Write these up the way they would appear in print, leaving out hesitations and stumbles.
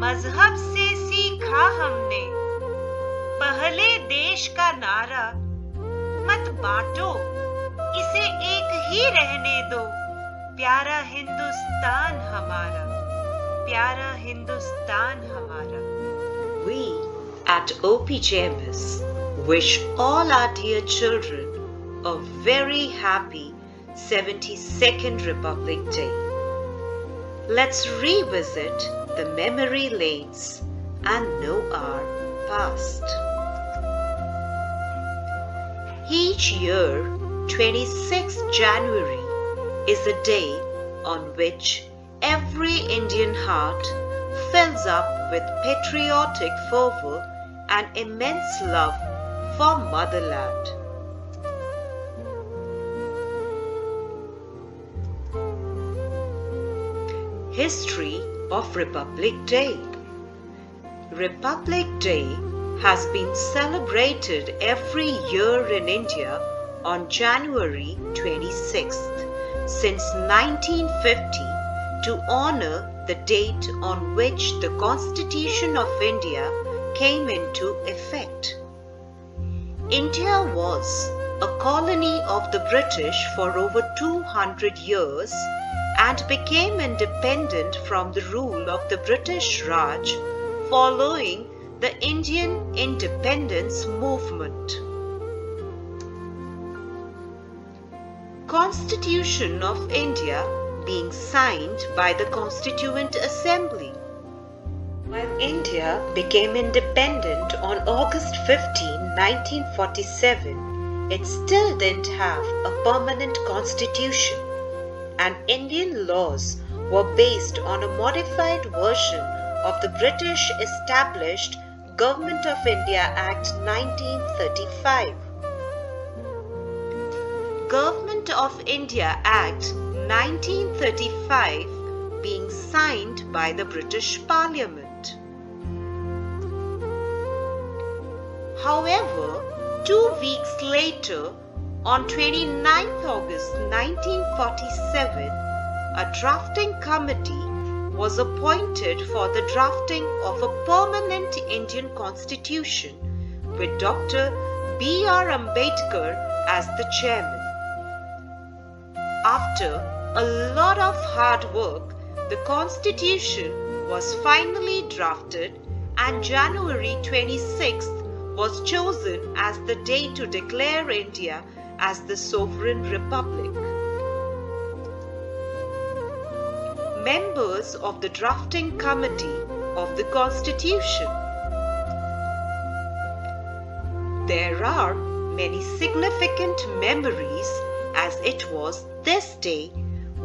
मजहब से सीखा हमने पहले देश का नारा, मत बांटो इसे एक ही रहने दो, प्यारा हिंदुस्तान हमारा, प्यारा हिंदुस्तान हमारा. We at OPJMS wish all our dear children a very happy 72nd Republic Day. Let's revisit the memory lanes and know our past. Each year, 26th January is a day on which every Indian heart fills up with patriotic fervor and immense love for motherland. History of Republic Day. Republic Day has been celebrated every year in India on January 26th since 1950 to honor the date on which the Constitution of India came into effect. India was a colony of the British for over 200 years and became independent from the rule of the British Raj following the Indian independence movement. Constitution of India being signed by the Constituent Assembly. When India became independent on August 15, 1947, it still didn't have a permanent constitution, and Indian laws were based on a modified version of the British established Government of India Act 1935. Government of India Act 1935 being signed by the British Parliament. However, 2 weeks later, on 29th August 1947, a drafting committee was appointed for the drafting of a permanent Indian constitution with Dr. B.R. Ambedkar as the chairman. After a lot of hard work, the constitution was finally drafted and January 26th was chosen as the day to declare India as the sovereign republic. Members of the drafting committee of the Constitution. There are many significant memories, as it was this day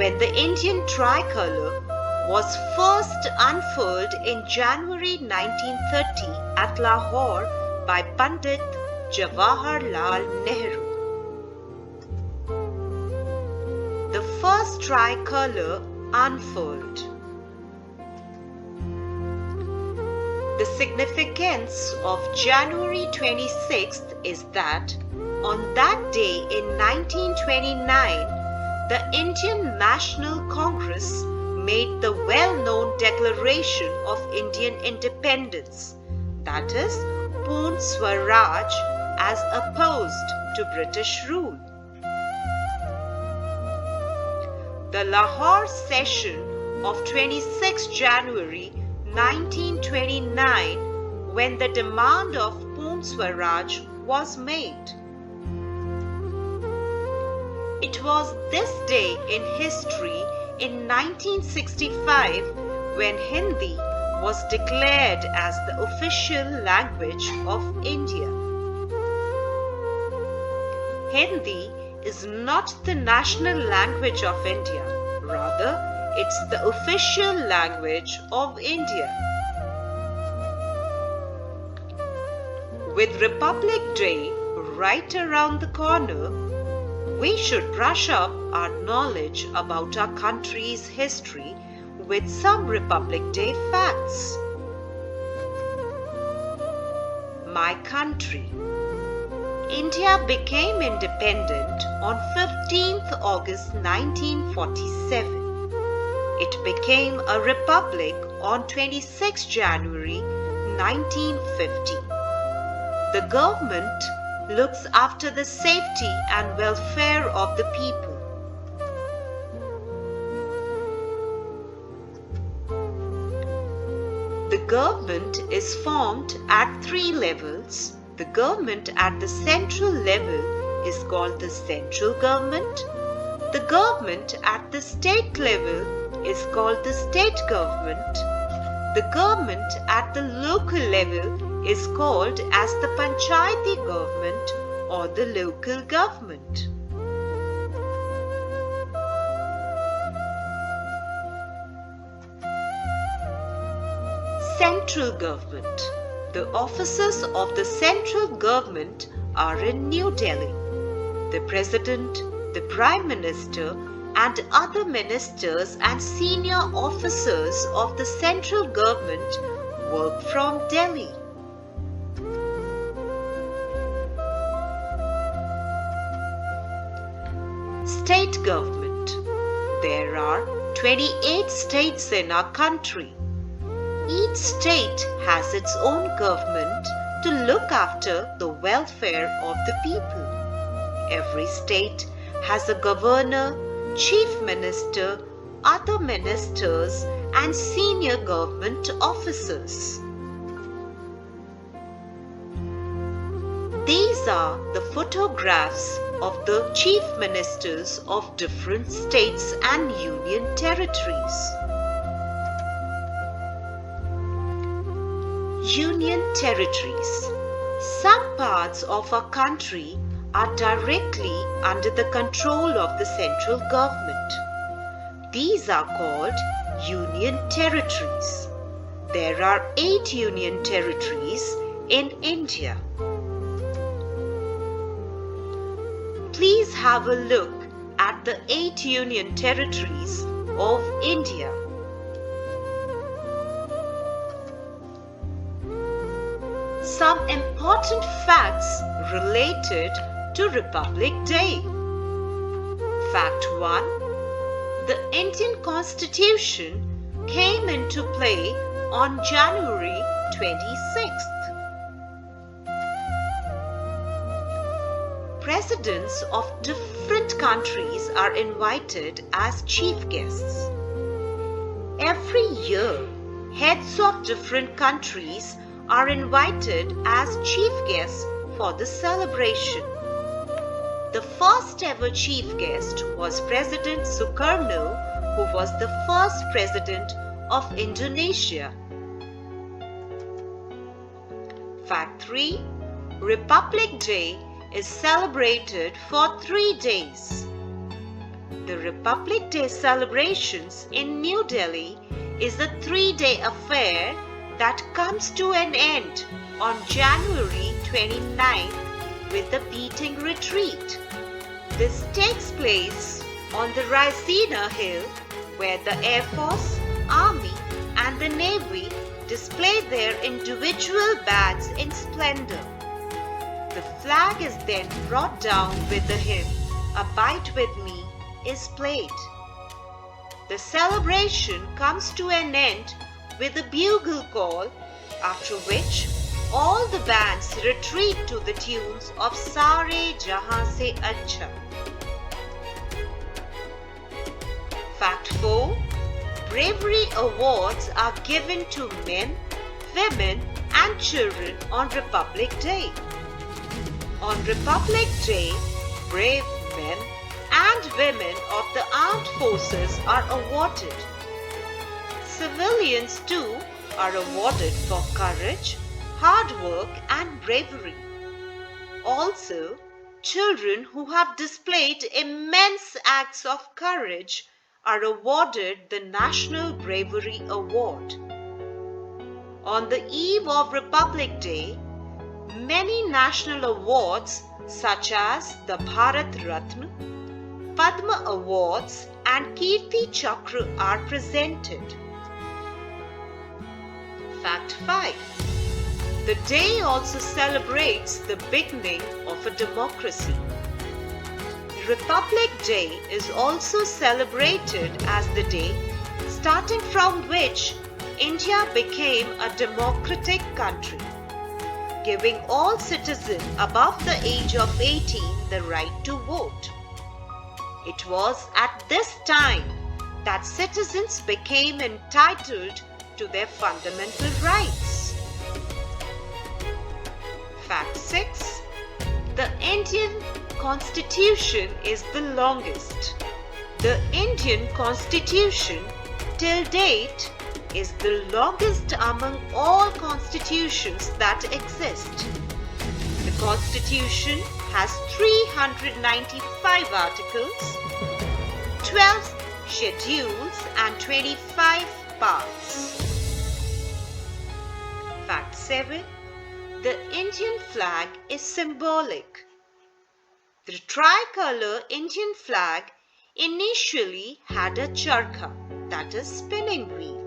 when the Indian tricolour was first unfurled in January 1930 at Lahore by Pandit Jawaharlal Nehru. The first tricolour unfurled. The significance of January 26th is that on that day in 1929, the Indian National Congress made the well-known Declaration of Indian Independence, that is, Purn Swaraj, as opposed to British rule. The Lahore session of 26 January 1929, when the demand of Purn Swaraj was made. It was this day in history in 1965 when Hindi was declared as the official language of India. Hindi is not the national language of India, rather it's the official language of India. With Republic Day right around the corner, we should brush up our knowledge about our country's history with some Republic Day facts. My country. India became independent on 15th August 1947. It became a republic on 26 January 1950. The government looks after the safety and welfare of the people. The government is formed at 3 levels. The government at the central level is called the central government. The government at the state level is called the state government. The government at the local level is called as the panchayati government or the local government. Central government. The offices of the central government are in New Delhi. The President, the Prime Minister, and other ministers and senior officers of the central government work from Delhi. State government. There are 28 states in our country. Each state has its own government to look after the welfare of the people. Every state has a governor, chief minister, other ministers, and senior government officers. These are the photographs of the chief ministers of different states and union territories. Union territories. Some parts of our country are directly under the control of the central government. These are called union territories. There are 8 union territories in India. Please have a look at the 8 union territories of India. Some important facts related to Republic Day. Fact 1. The Indian Constitution came into play on January 26th. Presidents of different countries are invited as chief guests. Every year, heads of different countries are invited as chief guests for the celebration. The first ever chief guest was President Sukarno, who was the first president of Indonesia. Fact 3. Republic Day is celebrated for 3 days. The Republic Day celebrations in New Delhi is a 3-day affair that comes to an end on January 29th with the beating retreat. This takes place on the Raisina Hill, where the Air Force, Army and the Navy display their individual badges in splendor. The flag is then brought down with the hymn "Abide with Me" is played. The celebration comes to an end with a bugle call, after which all the bands retreat to the tunes of Sare Jahan Se Acha. Fact 4. Bravery Awards are given to men, women and children on Republic Day. On Republic Day, brave men and women of the armed forces are awarded. Civilians too are awarded for courage, hard work and bravery. Also, children who have displayed immense acts of courage are awarded the National Bravery Award. On the eve of Republic Day, many national awards such as the Bharat Ratna, Padma Awards and Kirti Chakra are presented. Fact 5. The day also celebrates the beginning of a democracy. Republic Day is also celebrated as the day starting from which India became a democratic country, giving all citizens above the age of 18 the right to vote. It was at this time that citizens became entitled to their fundamental rights. Fact 6. The Indian Constitution is the longest. The Indian Constitution till date is the longest among all constitutions that exist. The Constitution has 395 articles, 12 schedules and 25 parts. Fact 7. The Indian flag is symbolic. The tricolor Indian flag initially had a charkha, that is spinning wheel,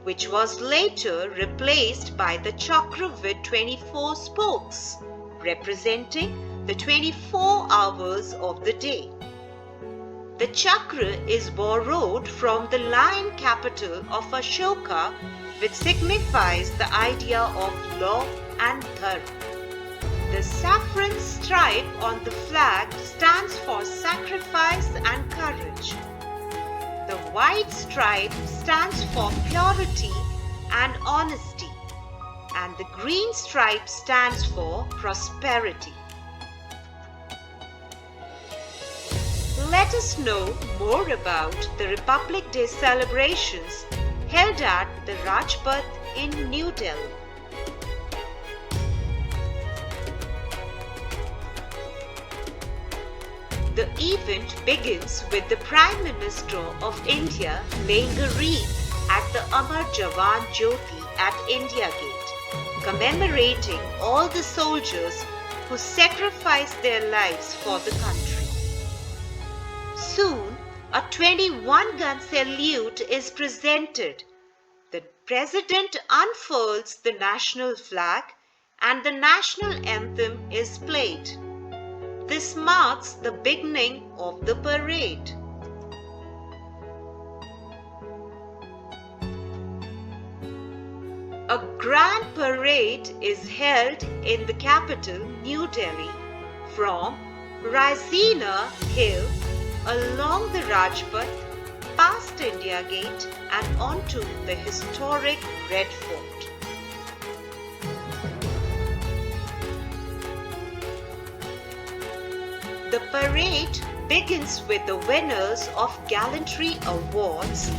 which was later replaced by the chakra with 24 spokes, representing the 24 hours of the day. The chakra is borrowed from the lion capital of Ashoka, which signifies the idea of law and dharma. The saffron stripe on the flag stands for sacrifice and courage. The white stripe stands for purity and honesty, and the green stripe stands for prosperity. Let us know more about the Republic Day celebrations held at the Rajpath in New Delhi. The event begins with the Prime Minister of India laying a wreath at the Amar Jawan Jyoti at India Gate, commemorating all the soldiers who sacrificed their lives for the country. Soon, a 21-gun salute is presented. The President unfurls the national flag and the national anthem is played. This marks the beginning of the parade. A grand parade is held in the capital, New Delhi, from Raisina Hill along the Rajpath, past India Gate and onto the historic Red Fort. The parade begins with the winners of Gallantry Awards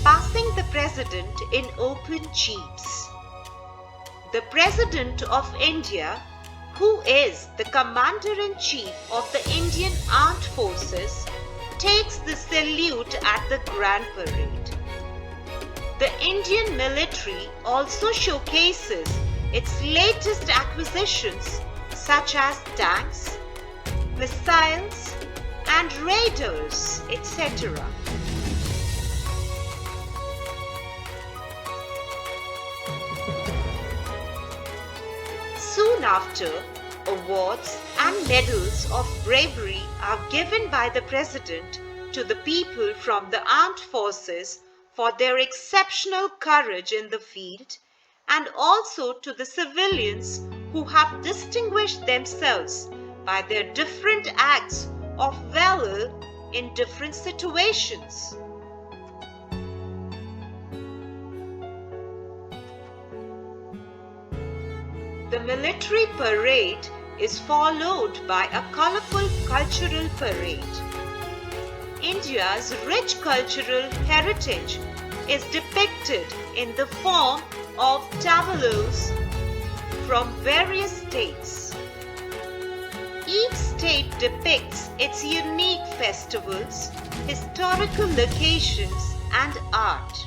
passing the President in open jeeps. The President of India, who is the Commander-in-Chief of the Indian Armed Forces, takes the salute at the Grand Parade. The Indian military also showcases its latest acquisitions such as tanks, missiles and radars, etc. Soon after, awards and medals of bravery are given by the President to the people from the armed forces for their exceptional courage in the field, and also to the civilians who have distinguished themselves by their different acts of valor in different situations. The military parade is followed by a colorful cultural parade. India's rich cultural heritage is depicted in the form of tableaus from various states. Each state depicts its unique festivals, historical locations, and art.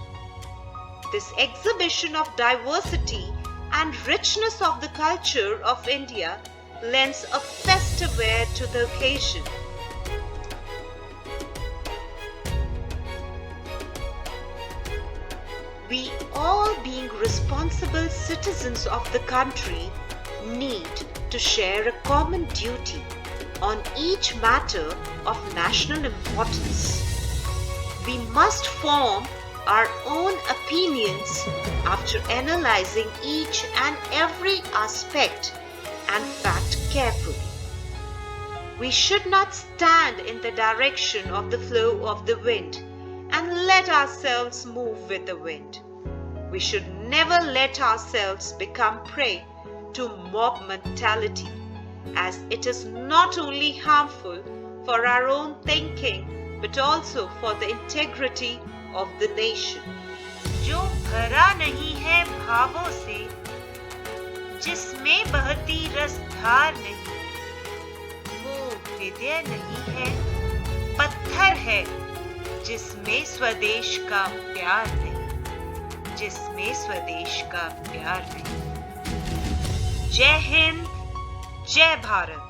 This exhibition of diversity and richness of the culture of India lends a festive air to the occasion. We all, being responsible citizens of the country, need to share a common duty on each matter of national importance. We must form our own opinions after analyzing each and every aspect and fact carefully. We should not stand in the direction of the flow of the wind and let ourselves move with the wind. We should never let ourselves become prey to mob mentality, as it is not only harmful for our own thinking but also for the integrity of the nation. जो भरा नहीं है भावों से, जिसमें बहती रसधार नहीं, वो हृदय नहीं है, पत्थर है, जिसमें स्वदेश का प्यार नहीं, जिसमें स्वदेश का प्यार नहीं। जय हिंद, जय भारत।